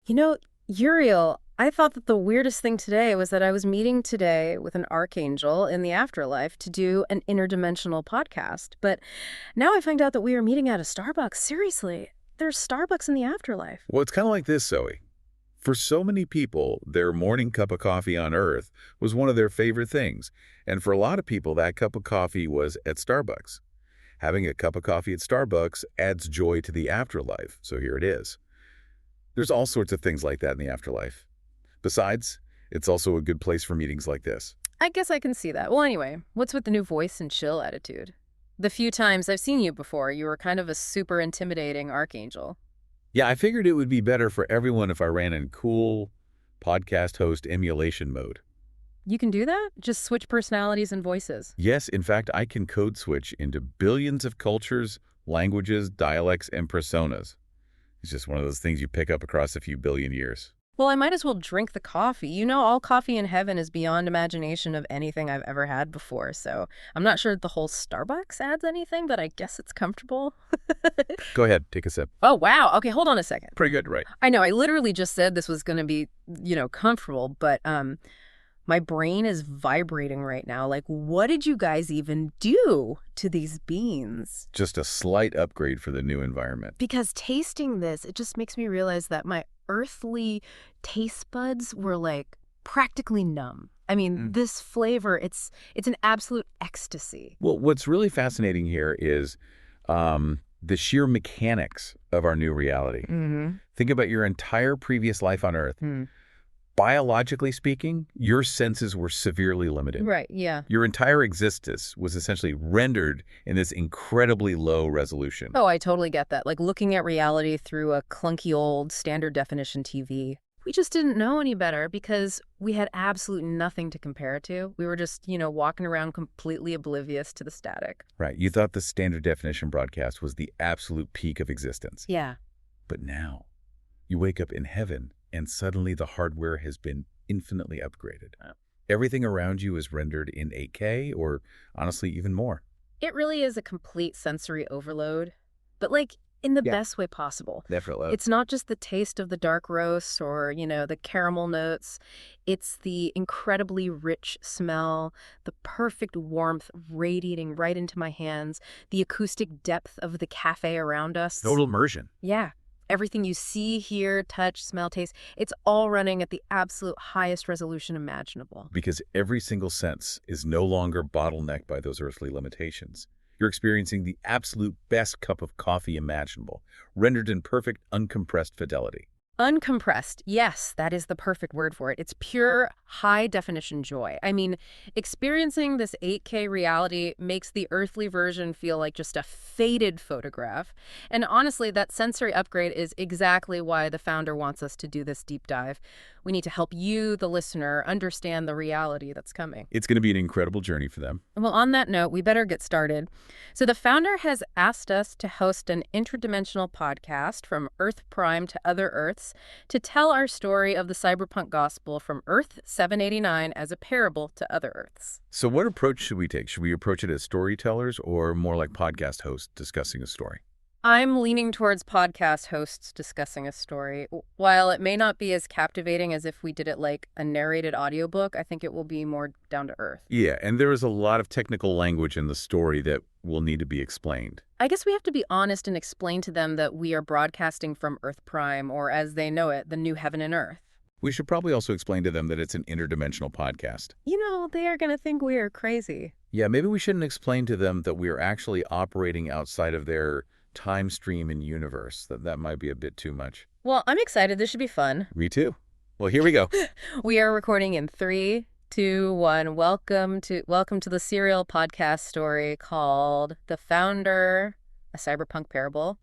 You know, Uriel, I thought that the weirdest thing today was that I was meeting today with an archangel in the afterlife to do an interdimensional podcast. But now I find out that we are meeting at a Starbucks. Seriously, there's Starbucks in the afterlife. Well, it's kind of like this, Zoe. For so many people, their morning cup of coffee on Earth was one of their favorite things. And for a lot of people, that cup of coffee was at Starbucks. Having a cup of coffee at Starbucks adds joy to the afterlife, so here it is. There's all sorts of things like that in the afterlife. Besides, it's also a good place for meetings like this. I guess I can see that. Well, anyway, what's with the new voice and chill attitude? The few times I've seen you before, you were kind of a super intimidating archangel. Yeah, I figured it would be better for everyone if I ran in cool podcast host emulation mode. You can do that? Just switch personalities and voices. Yes, in fact, I can code switch into billions of cultures, languages, dialects, and personas. It's just one of those things you pick up across a few billion years. Well, I might as well drink the coffee. You know, all coffee in heaven is beyond imagination of anything I've ever had before, so I'm not sure the whole Starbucks adds anything, but I guess it's comfortable. Go ahead, take a sip. Oh, wow. Okay, hold on a second. Pretty good, right? I know, I literally just said this was going to be, comfortable, but my brain is vibrating right now. Like, what did you guys even do to these beans? Just a slight upgrade for the new environment. Because tasting this, it just makes me realize that my earthly taste buds were like practically numb. I mean, this flavor, it's an absolute ecstasy. Well, what's really fascinating here is the sheer mechanics of our new reality. Think about your entire previous life on Earth. Biologically speaking, your senses were severely limited. Right, yeah. Your entire existence was essentially rendered in this incredibly low resolution. Oh, I totally get that. Like looking at reality through a clunky old standard definition TV. We just didn't know any better because we had absolutely nothing to compare it to. We were just, walking around completely oblivious to the static. Right. You thought the standard definition broadcast was the absolute peak of existence. Yeah. But now, you wake up in heaven and suddenly the hardware has been infinitely upgraded. Everything around you is rendered in 8K or honestly even more. It really is a complete sensory overload, but like in the best way possible. Definitely. It's not just the taste of the dark roast or, the caramel notes. It's the incredibly rich smell, the perfect warmth radiating right into my hands, the acoustic depth of the cafe around us. Total immersion. Yeah. Everything you see, hear, touch, smell, taste, it's all running at the absolute highest resolution imaginable. Because every single sense is no longer bottlenecked by those earthly limitations. You're experiencing the absolute best cup of coffee imaginable, rendered in perfect, uncompressed fidelity. Uncompressed. Yes, that is the perfect word for it. It's pure, high-definition joy. I mean, experiencing this 8K reality makes the earthly version feel like just a faded photograph. And honestly, that sensory upgrade is exactly why the founder wants us to do this deep dive. We need to help you, the listener, understand the reality that's coming. It's going to be an incredible journey for them. Well, on that note, we better get started. So the founder has asked us to host an interdimensional podcast from Earth Prime to other Earths to tell our story of the cyberpunk gospel from Earth 789 as a parable to other Earths. So what approach should we take? Should we approach it as storytellers or more like podcast hosts discussing a story? I'm leaning towards podcast hosts discussing a story. While it may not be as captivating as if we did it like a narrated audiobook, I think it will be more down to earth. Yeah, and there is a lot of technical language in the story that will need to be explained. I guess we have to be honest and explain to them that we are broadcasting from Earth Prime, or as they know it, the new heaven and earth. We should probably also explain to them that it's an interdimensional podcast. They are going to think we are crazy. Yeah, maybe we shouldn't explain to them that we are actually operating outside of their time stream and universe. That might be a bit too much. Well, I'm excited. This should be fun. Me too. Well, here we go. We are recording in 3, 2, 1. Welcome to the serial podcast story called The Founder, a Cyberpunk Parable.